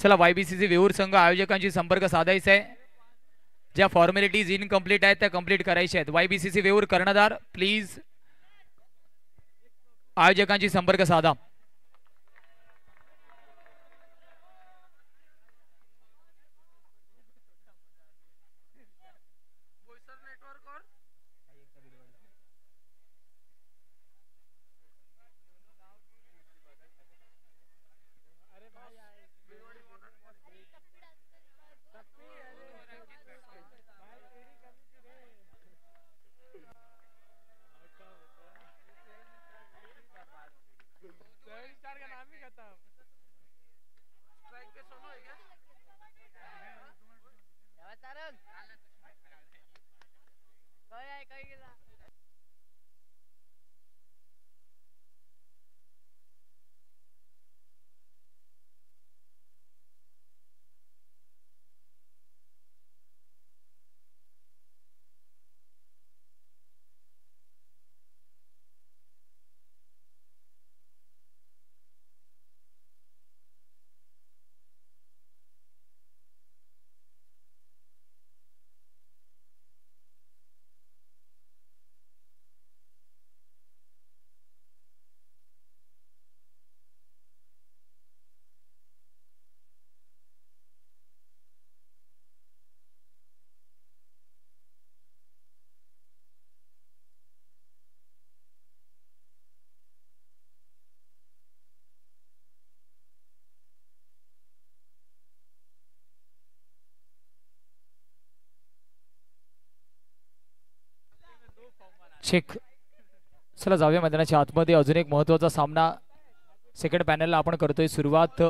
चला YBCC वेऊर संघ आयोजकांशी संपर्क साधायचा आहे. ज्या फॉर्मॅलिटीज इनकम्प्लीट आहेत त्या कंप्लीट करायच्या आहेत. YBCC वेऊर कर्णधार प्लीज आयोजकांशी संपर्क साधा. चेक. चला जाऊया मैदानाच्या आतमध्ये. अजून एक महत्त्वाचा सामना सेकंड पॅनलला आपण करतोय सुरुवात,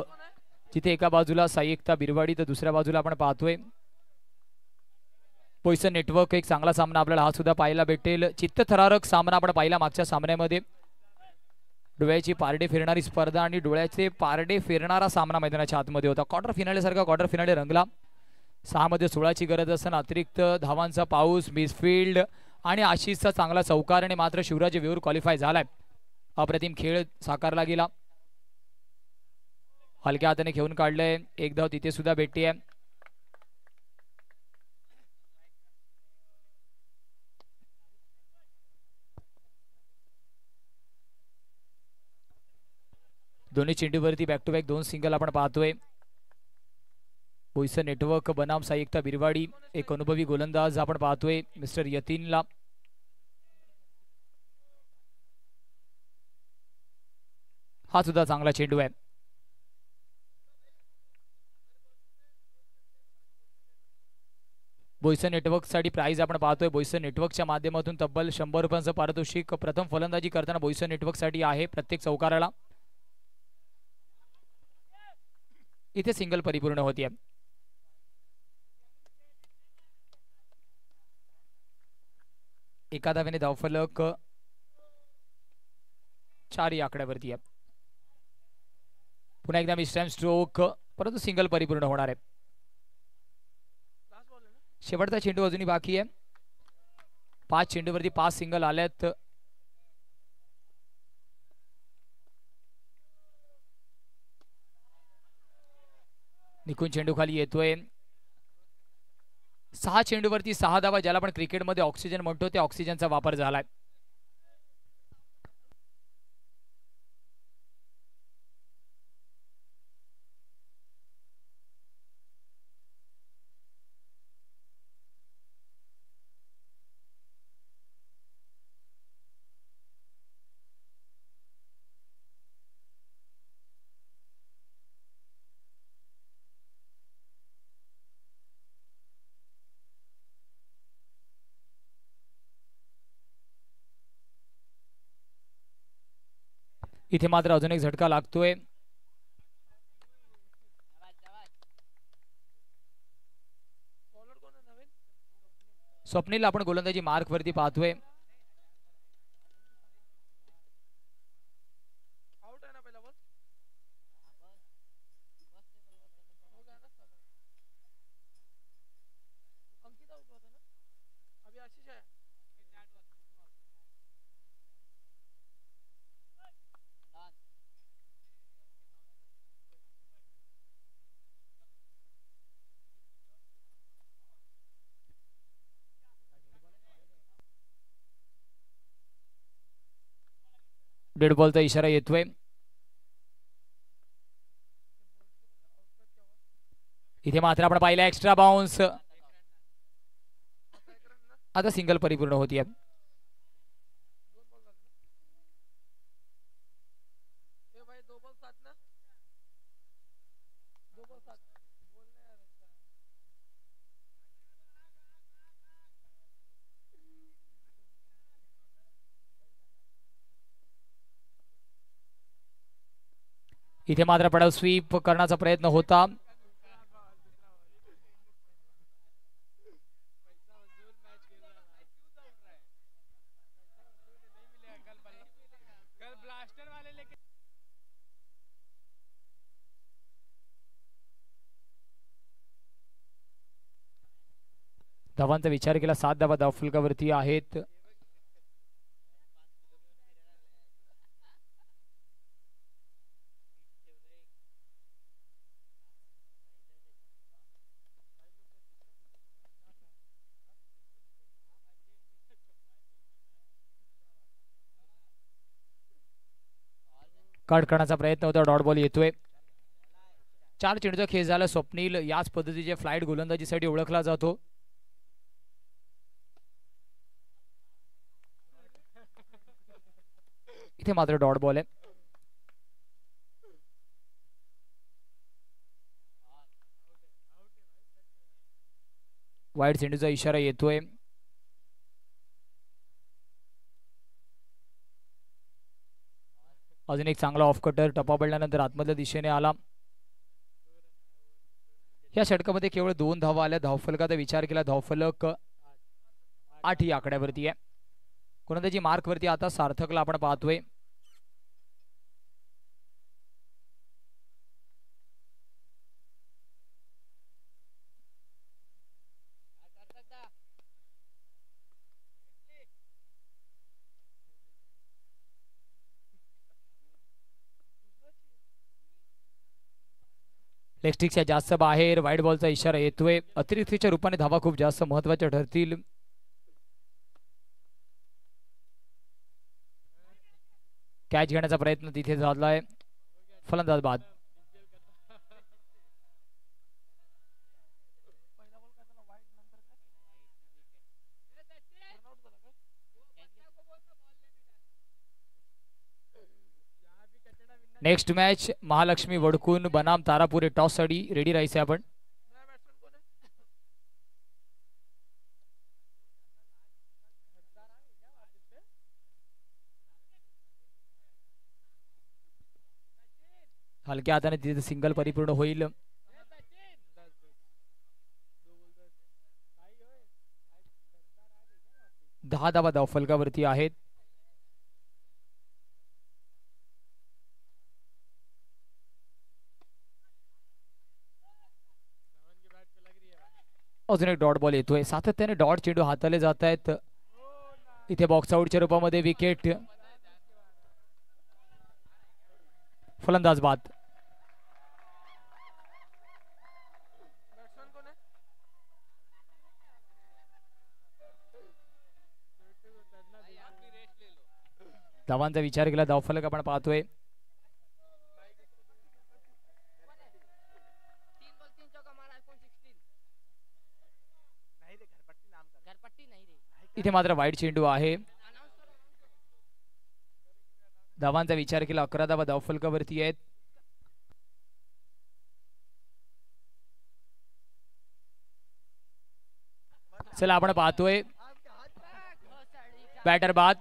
जिथे एका बाजूला साई एकता बिरवाडी तर दुसऱ्या बाजूला आपण पाहतोय पोयसन नेटवर्क. एक चांगला सामना आपल्याला हा सुद्धा पाहायला भेटेल. चित्तथरारक सामना आपण पाहिला मागच्या सामन्यामध्ये. डोळ्याची पारडे फिरणारी स्पर्धा आणि डोळ्याचे पारडे फिरणारा सामना मैदानाच्या आतमध्ये होता. क्वार्टर फिनाले सारखा क्वार्टर फिनाले रंगला. 6 मध्ये 16ची गरज असताना अतिरिक्त धावांचा पाऊस, मिसफिल्ड आणि आशिषचा चांगला चौकारने मात्र शिवराज वेऊर क्वालिफाय झालाय. अप्रतिम खेळ साकारला गेला. हलक्या हाताने खेळून काढलंय. एक धाव तिथे सुद्धा भेटते आहे. दोन्ही चेंडूवरती बॅक टू बॅक 2 सिंगल आपण पाहतोय. बोईसर नेटवर्क बनाम साई एकता बिरवाडी. एक अनुभवी गोलंदाज आपण पाहतोय मिस्टर यतीनला. हा सुद्धा चांगला चेंडू आहे. बोईसर नेटवर्क साठी प्राइज आपण पाहतोय. बोईसर नेटवर्कच्या माध्यमातून तब्बल 100 रुपयांचं पारितोषिक प्रथम फलंदाजी करताना बोईसर नेटवर्क साठी आहे प्रत्येक चौकाराला. इथे सिंगल परिपूर्ण होतीये. एका धावेने धावफलक 4 या आकड्यावरती आहे. पुन्हा एकदा मिस टाइम स्ट्रोक, परंतु सिंगल परिपूर्ण होणार आहे. शेवटचा चेंडू अजूनही बाकी आहे. 5 चेंडूवरती 5 सिंगल आल्यात. निकून चेंडू खाली येतोय. 6 चेंडूवरती 6 धावा, ज्याला आपण क्रिकेटमध्ये ऑक्सिजन म्हणतो, त्या ऑक्सिजनचा वापर झालाय. इथे मात्र अजून एक झटका लागतोय. स्वप्नील आपण गोलंदाजी मार्क वरती पाहतोय. डेड बॉलचा इशारा येतोय. इथे मात्र आपण पाहिला एक्स्ट्रा बाउन्स. आता सिंगल परिपूर्ण होतीये. इथे मात्र पडाव स्वीप करण्याचा प्रयत्न होता. धावांचा विचार केला 7 धावा धावफलकावरती आहेत. कट करण्याचा प्रयत्न होता. डॉट बॉल येतोय. 4 चेंडूचा खेळ झाला. स्वप्नील याच पद्धतीच्या फ्लाईट गोलंदाजीसाठी ओळखला जातो. इथे मात्र डॉट बॉल आहे. वाईट चेंडूचा इशारा येतोय. अजून एक चांगला ऑफ कटर टप्पा पडल्यानंतर आतमधल्या दिशेने आला. या षटकामध्ये केवळ 2 धावा आल्या. धावफलकाचा विचार केला धावफलक 8 ही आकड्यावरती आहे. कोणत्याची मार्क वरती आता सार्थकला आपण पाहतोय. लेगस्टिकच्या जास्त बाहेर. वाईट बॉलचा इशारा येतोय. अतिरिक्तच्या रूपाने धावा खूप जास्त महत्वाच्या ठरतील. कॅच घेण्याचा प्रयत्न तिथे झालाय. फलंदाज बाद. नेक्स्ट मॅच महालक्ष्मी वडकून बनाम तारापुरे टॉस साठी रेडी राहायचे आपण. हलक्या हाताने तिथे सिंगल परिपूर्ण होईल. 10 धावा धावफलकावरती आहेत. अजून एक डॉट बॉल येतोय. सातत्याने डॉट चेंडू हाताले जात आहेत. इथे बॉक्स आउटच्या रूपामध्ये विकेट. फलंदाज बाद. धावांचा विचार केला धावफलक आपण पाहतोय. इथे मात्र वाईट चेंडू आहे. धावांचा विचार केला 11 धावा धावफलकावरती आहेत. चला आपण पाहतोय बॅटर बाद.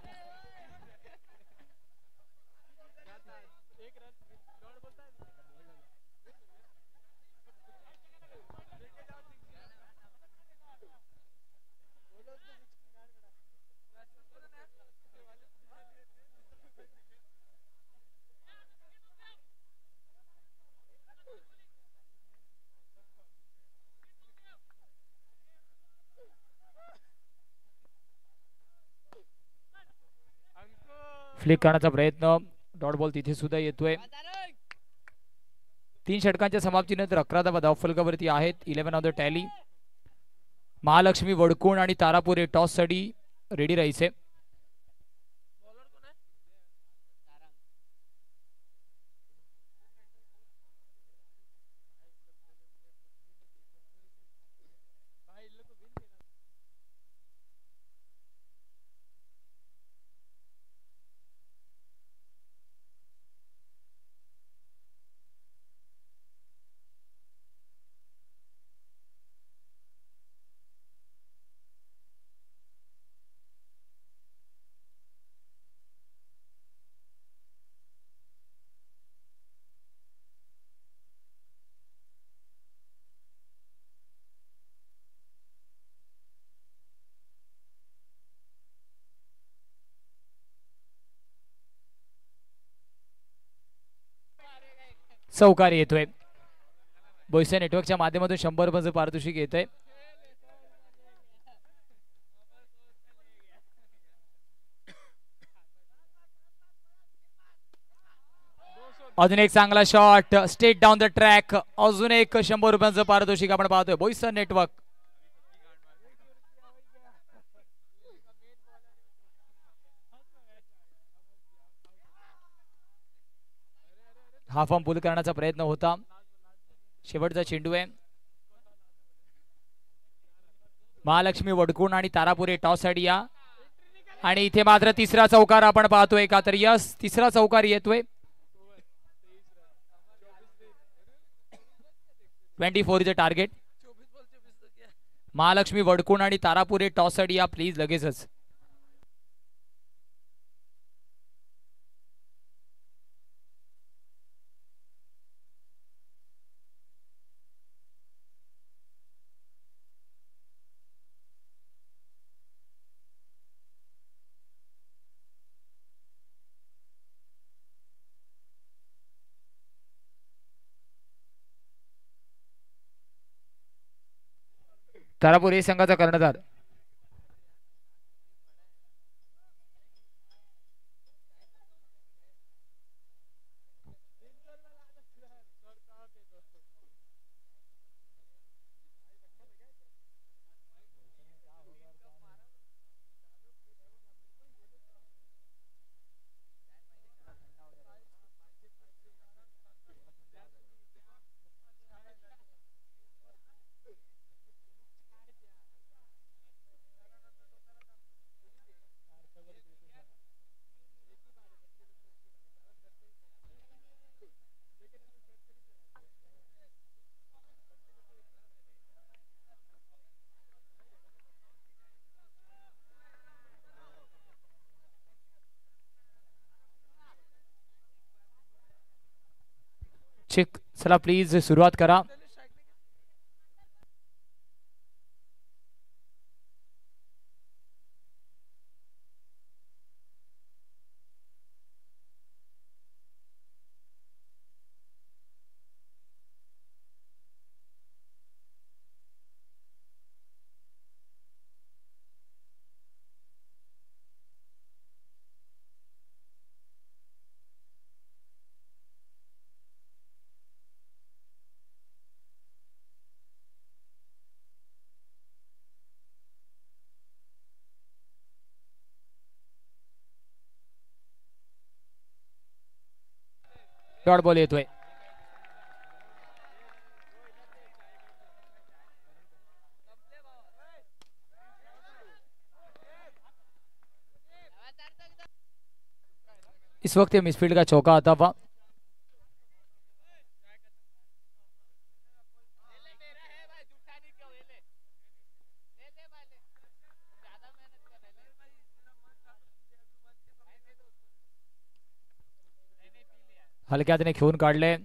फ्लिक करण्याचा प्रयत्न. डॉट बॉल तिथे सुद्धा येतोय. 3 षटकांच्या समाप्तीनंतर 11 धावा धावफलकावरती आहेत. 11 ऑन द टॅली. महालक्ष्मी वडकोण आणि तारापुरे टॉस साठी रेडी राहायचे. चौकार येतोय. बोईसर नेटवर्कच्या माध्यमातून 100 रुपयाचं पारितोषिक येतोय. अजून एक चांगला shot straight down the track. अजून एक 100 रुपयांचं पारितोषिक आपण पाहतोय. बोईसर नेटवर्क हा फॉर्म पूल करण्याचा प्रयत्न होता. शेवटचा चेंडू आहे. महालक्ष्मी वडकुण आणि तारापुरे टॉस आयडिया. आणि इथे मात्र तिसरा चौकार आपण पाहतोय का, तर यस तिसरा चौकार येतोय. 24 इज अ टार्गेट. महालक्ष्मी वडकुण आणि तारापुरे टॉस आयडिया प्लीज लगेचच. तारापुरे संघाचा कर्णधार चेक. चला प्लीज सुरुवात करा. डॉट बॉल येतोय. इस वक्त मिसफील्ड का चौका आता हुआ. हलक्या हाताने खेळून काढले.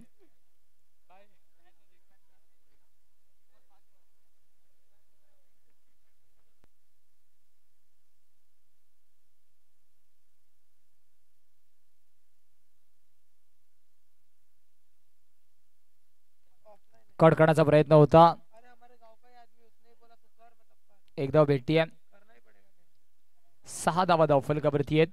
कट करण्याचा प्रयत्न होता. एक धाव भेटती आहे. 6 धावा धाव फलकावरती आहेत.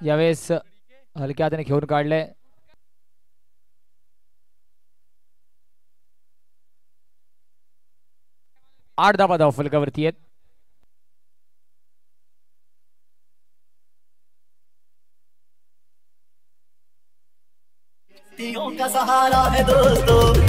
यावेळेस हलक्या हाताने खेळून काढले. 8 धावा धाव फलकावरती आहेत. का सहारा है दोस्तों.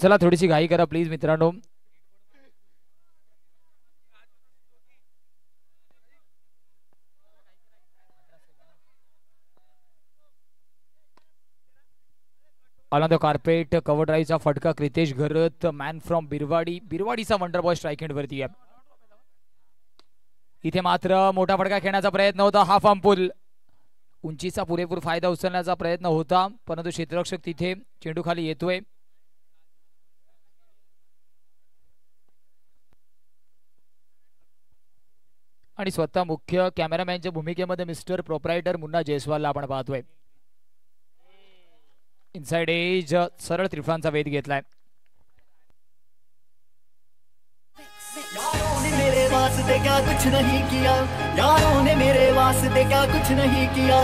चला थोडीशी घाई करा प्लीज मित्रांनो. ऑन द कार्पेट कव्हर ड्राईव्हचा फटका क्रितेश घरत मॅन फ्रॉम बिरवाडी. बिरवाडीचा वंडर बॉय स्ट्राईक एंड वरती आहे. इथे मात्र मोठा फटका खेळण्याचा प्रयत्न होता. हाफ अंपूल उंचीचा पुरेपूर फायदा उचलण्याचा प्रयत्न होता परंतु क्षेत्ररक्षक तिथे चेंडू खाली येतोय. आणि स्वतः मुख्य कॅमेरामॅनच्या भूमिकेमध्ये मिस्टर प्रोप्रायटर मुन्ना जयस्वालला आपण पाहतोय. इनसाइड एज सरळ त्रिफळांचा वेध घेतलाय. यारों ने मेरे वास्ते क्या कुछ नहीं किया, यारों ने मेरे वास्ते क्या कुछ नहीं किया.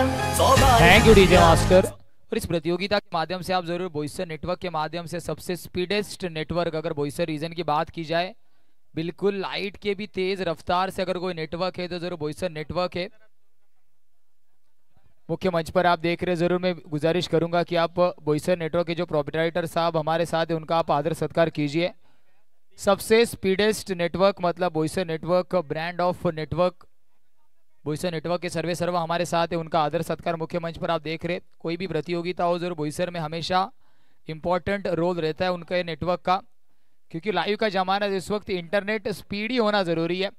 Thank you DJ master. और इस प्रतियोगिता के माध्यम से आप जरूर बोईसर नेटवर्क के माध्यम से सबसे स्पीडेस्ट नेटवर्क, अगर बोईसर रीजन की बात की जाए, बिल्कुल लाइट के भी तेज रफ्तार से अगर कोई नेटवर्क है तो जरूर बोईसर नेटवर्क है. मुख्य मंच पर आप देख रहे, जरूर मैं गुजारिश करूंगा कि आप बोईसर नेटवर्क के जो प्रोप्राइटर साहब हमारे साथ हैं उनका आप आदर सत्कार कीजिए. सबसे स्पीडेस्ट नेटवर्क मतलब Boisar network, brand of network, Boisar network के सर्वे सर्वा हमारे साथ है, उनका आदर सत्कार मुख्य मंच पर आप देख रहे. कोई भी प्रतियोगिता हो जरूर बोईसर में हमेशा इंपॉर्टेंट रोल रहता है उनके नेटवर्क का, क्योंकि लाइव का जमाना है. इस वक्त इंटरनेट स्पीड ही होना जरूरी है.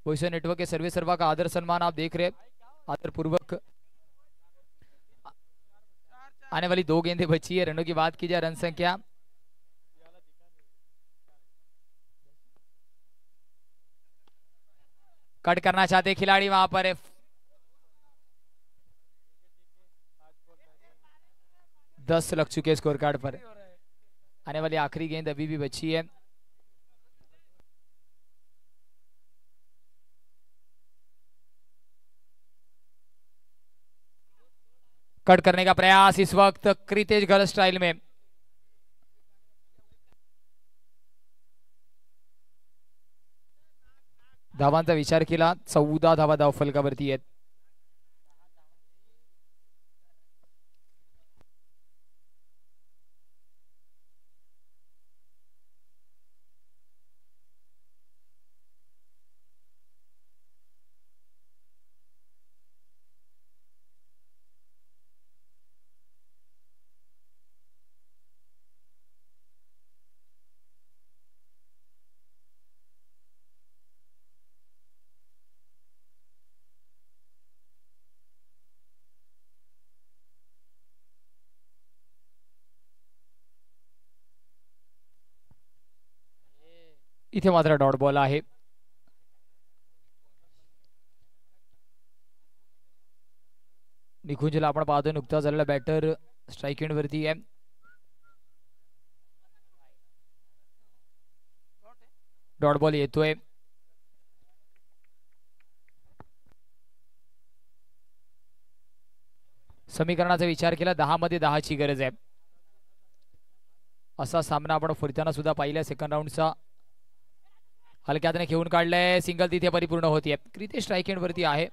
बोईसर नेटवर्क के सर्वे सर्वा का आदर सम्मान आप देख रहे, आदर पूर्वक. आने वाली 2 गेंदें बची है. रनों की बात की जाए, रन संख्या कट करना चाहते खिलाड़ी वहां पर है. 10 लग चुके स्कोर कार्ड पर. आने वाली आखिरी गेंद अभी भी बची है. कट करने का प्रयास इस वक्त क्रितेश घर स्टाइल में. धावांचा विचार केला, 14 धावा धाव फलकावरती आहेत. इथे मात्र डॉट बॉल आहे. निकुंजला आपण पाहतोय नुकता झालेला बॅटर स्ट्राइक एंड वरती आहे. डॉट बॉल येतोय. समीकरणाचा विचार केला, 10 मध्ये 10 ची गरज आहे. असा सामना आपण फिरताना सुद्धा पाहिला. सेकंड राऊंडचा हलक्यातने खेळून काढलाय, सिंगल तिथे परिपूर्ण होतीये. क्रितेश स्ट्राइक एंड वरती आहे.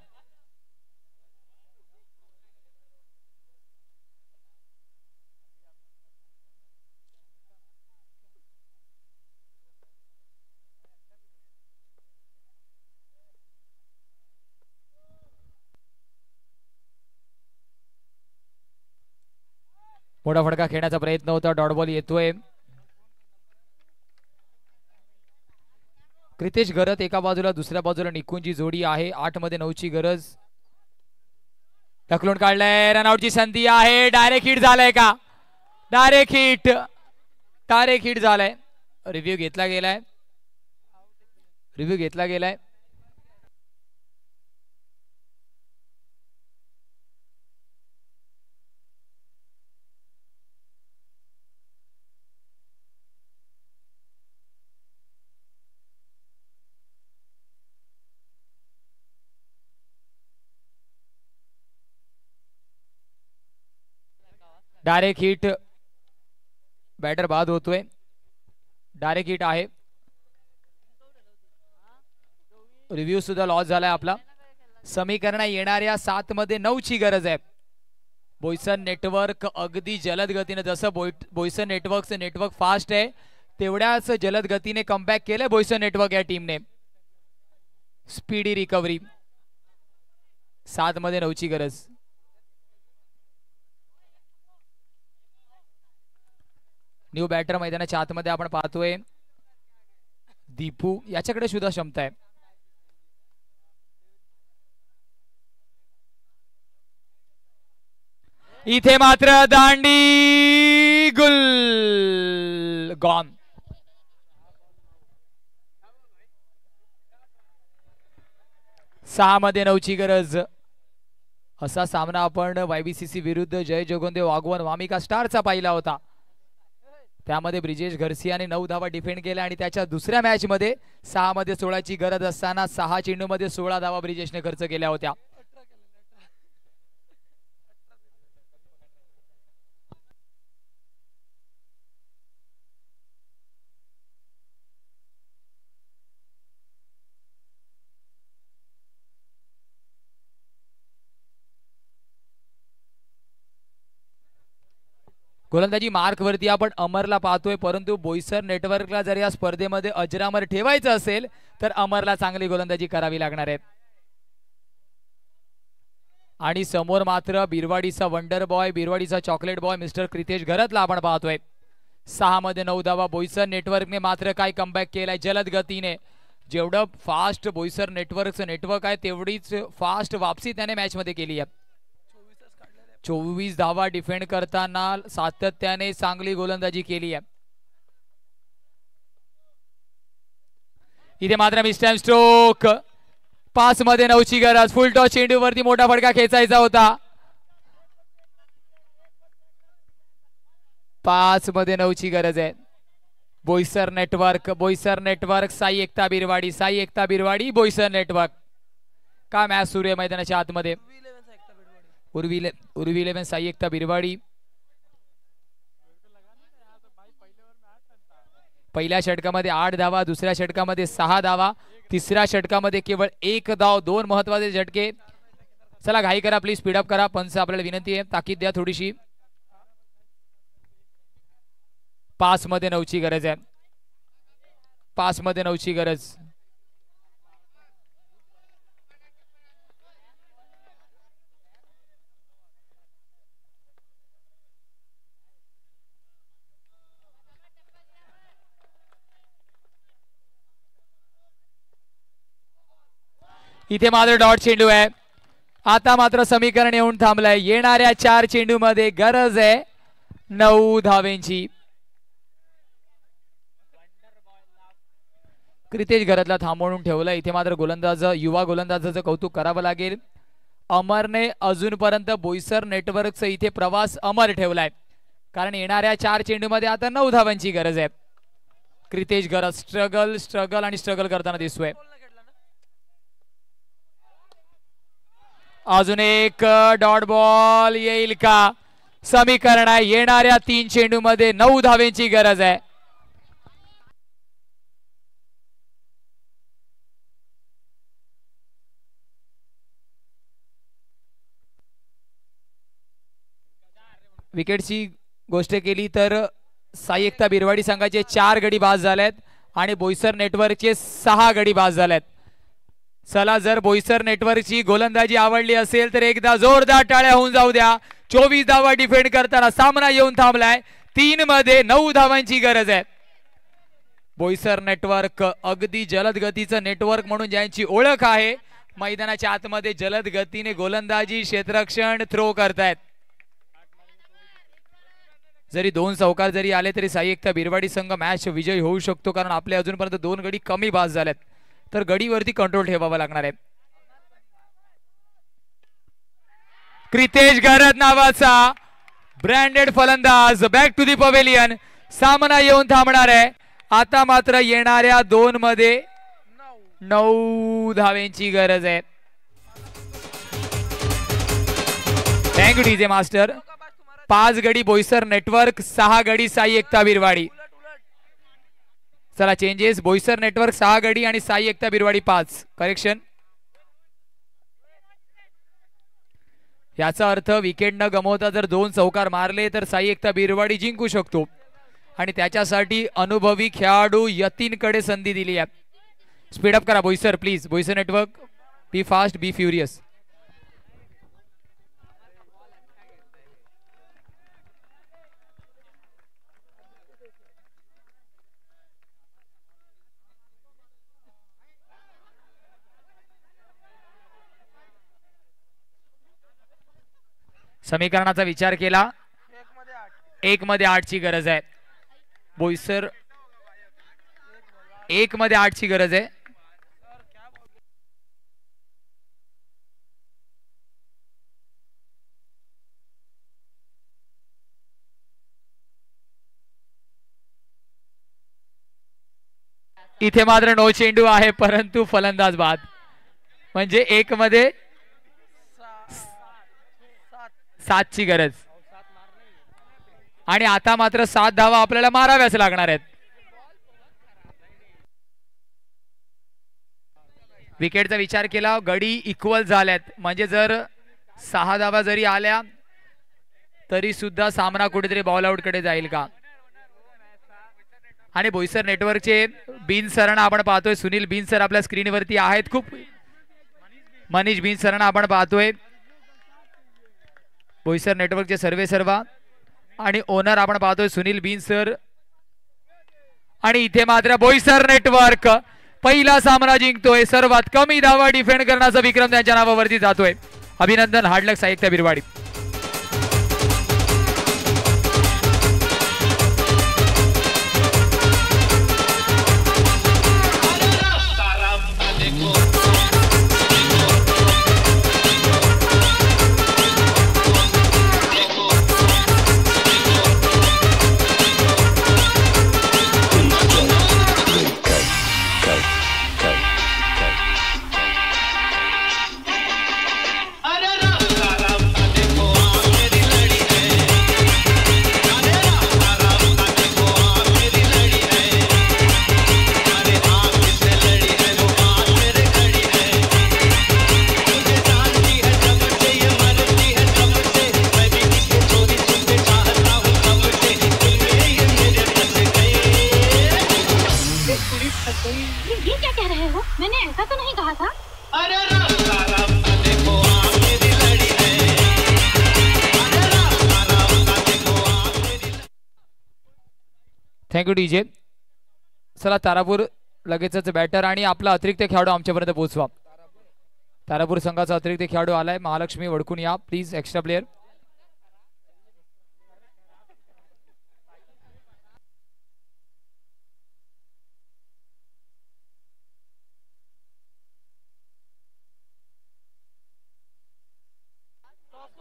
मोठा फटका खेळण्याचा प्रयत्न होता. डॉट बॉल येतोय. क्रितेश घरत एका बाजूला, दुसऱ्या बाजूला निकुंजी जोडी आहे. 8 मध्ये 9 ची गरज. ढकलून काढलाय, रनआउटची संधी आहे. डायरेक्ट हिट झालाय का? डायरेक्ट हिट झालाय. रिव्ह्यू घेतला गेलाय. डायरेक्ट हिट, बॅटर बाद होतोय. डायरेक्ट हिट आहे. रिव्ह्यू सुद्धा लॉस झालाय आपला. समीकरण येणाऱ्या 7 मध्ये 9 ची गरज आहे. बोईसर नेटवर्क अगदी जलद गतीने, जसं बोईसर नेटवर्क फास्ट आहे तेवढ्याच जलद गतीने कमबॅक केलंय बोईसर नेटवर्क या टीमने. Speedy recovery. 7 मध्ये 9 ची गरज. न्यू बॅटर मैदानाच्या आतमध्ये आपण पाहतोय दीपू, याच्याकडे सुद्धा क्षमता आहे. इथे मात्र दांडी गुल गॉन. सहा मध्ये 9 ची गरज. असा सामना आपण YBCC विरुद्ध जय जोगोंदे वागवन वामिका स्टारचा पाहिला होता. त्यामध्ये ब्रिजेश घरसियाने 9 धावा डिफेंड केल्या आणि त्याच्या दुसऱ्या मॅच मध्ये 6 मध्ये 16 ची गरज असताना 6 चेंडूमध्ये 16 धावा ब्रिजेशने खर्च केल्या होत्या. गोलंदाजी मार्क वरती आपण अमरला पाहतोय, परंतु बोईसर नेटवर्कला जर या स्पर्धेमध्ये अजरामर ठेवायचं असेल तर अमरला चांगली गोलंदाजी करावी लागणार आहे. आणि समोर मात्र बिरवाडीचा वंडर बॉय, बिरवाडीचा चॉकलेट बॉय मिस्टर क्रितेश घरतला आपण पाहतोय. 6 मध्ये 9 धावा. बोईसर नेटवर्कने मात्र काय कमबॅक केलाय जलद गतीने. जेवढं फास्ट बोईसर नेटवर्कचं नेटवर्क आहे तेवढीच फास्ट वापसी त्याने मॅच मध्ये केली आहे. 24 धावा डिफेंड करताना सातत्याने चांगली गोलंदाजी केली आहे. इथे मात्र मिस्टर स्ट्रोक. 5 मध्ये 9 ची गरज. फुल टॉस चेंडूवरती मोठा फटका खेचायचा होता. 5 मध्ये 9 ची गरज आहे. बोईसर नेटवर्क साई एकता बिरवाडी बोईसर नेटवर्क. काय मॅच सुरू आहे मैदानाच्या आतमध्ये. उर्वी 11 साई एकता बिरवाडी. पहिल्या षटकामध्ये 8 धावा, दुसऱ्या षटकामध्ये 6 धावा, तिसऱ्या षटकामध्ये केवळ 1 धाव. 2 महत्वाचे झटके. चला घाई करा प्लीज, स्पीडअप करा. पंच आपल्याला विनंती आहे, ताकीद द्या थोडीशी. 5 मध्ये 9 ची गरज आहे. 5 मध्ये 9 ची गरज. इथे मात्र डॉट चेंडू आहे. आता मात्र समीकरण येऊन थांबलंय. येणाऱ्या 4 चेंडू मध्ये गरज आहे 9 धावेंची. क्रितेश घरतला थांबवून ठेवलं. इथे मात्र युवा गोलंदाजाचं कौतुक करावं लागेल. अमरने अजूनपर्यंत बोईसर नेटवर्कचा इथे प्रवास अमर ठेवलाय, कारण येणाऱ्या 4 चेंडू मध्ये आता 9 धावांची गरज आहे. क्रितेश घरत स्ट्रगल करताना दिसतोय. अजून एक डॉट बॉल येईल का. समीकरण आहे येणाऱ्या 3 चेंडू मध्ये 9 धावेंची गरज आहे. विकेटची गोष्ट केली तर साई एकता बिरवाडी संघाचे 4 गडी बाद झालेत आणि बोईसर नेटवर्कचे 6 गडी बाद झालेत. चला, जर बोईसर नेटवर्कची गोलंदाजी आवडली असेल तर एकदा जोरदार टाळ्या होऊन जाऊ द्या. 24 धावा डिफेंड करताना सामना येऊन थांबलाय. 3 मध्ये 9 धावांची गरज आहे. बोईसर नेटवर्क अगदी जलद गतीचं नेटवर्क म्हणून ज्यांची ओळख आहे, मैदानाच्या आतमध्ये जलद गतीने गोलंदाजी क्षेत्ररक्षण थ्रो करतायत. जरी 2 चौकार जरी आले तरी साई एकता बिरवाडी संघ मॅच विजयी होऊ शकतो, कारण आपले अजूनपर्यंत 2 गडी कमी बाद झालेत. तर गडीवरती कंट्रोल ठेवावा लागणार आहे. क्रितेश घरत नावाचा ब्रँडेड फलंदाज बॅक टू दी पवेलियन. सामना येऊन थांबणार आहे. आता मात्र येणाऱ्या 2 मध्ये 9 धावेंची गरज आहे. Thank you DJ master. 5 गडी बोईसर नेटवर्क, 6 गडी साई एकता बिरवाडी. चला चेंजेस. बोईसर नेटवर्क 6 गडी आणि साई एकता बिरवाडी 5. करेक्शन. याचा अर्थ विकेट न गमवता जर 2 चौकार मारले तर साई एकता बिरवाडी जिंकू शकतो आणि त्याच्यासाठी अनुभवी खेळाडू यतीनकडे संधी दिली आहे. स्पीडअप करा Boisar please. Boisar network be fast be furious. समीकरणाचा विचार केला. 1 मध्ये 8 ची गरज आहे. बोईसर 1 मध्ये 8 ची गरज आहे. इथे मात्र नो चेंडू आहे परंतु फलंदाज बाद म्हणजे 1 मध्ये 7 ची गरज आणि आता मात्र 7 धावा आपल्याला माराव्याच लागणार आहेत. विकेटचा विचार केला. गडी इक्वल झाल्यात म्हणजे जर 6 धावा जरी आल्या तरी सुद्धा सामना कुठेतरी बॉल आउट कडे जाईल का. आणि बोईसर नेटवर्कचे बिन सरांना आपण पाहतोय. सुनील बिन सर आपल्या स्क्रीनवरती आहेत. खूप मनीष बिन सरांना आपण पाहतोय. बोईसर नेटवर्कचे सर्वे सर्वा आणि ओनर आपण पाहतोय सुनील बिन सर. आणि इथे मात्र बोईसर नेटवर्क पहिला सामना जिंकतोय. सर्वात कमी धावा डिफेंड करण्याचा विक्रम त्यांच्या नावावरती जातोय. अभिनंदन. हार्ड लक साई एकता बिरवाडी. ये क्या कह रहे हो? मैंने ऐसा तो नहीं कहा था. Thank you DJ. चला तारापूर लगेचच बॅटर आणि आपला अतिरिक्त खेळाडू आमच्यापर्यंत पोहोचवा. तारापूर संघाचा अतिरिक्त खेळाडू आलाय. महालक्ष्मी वडकून या please. Extra player.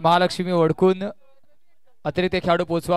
Mahalakshmi Vadkun अतिरिक्त खेळाडू पोहोचवा.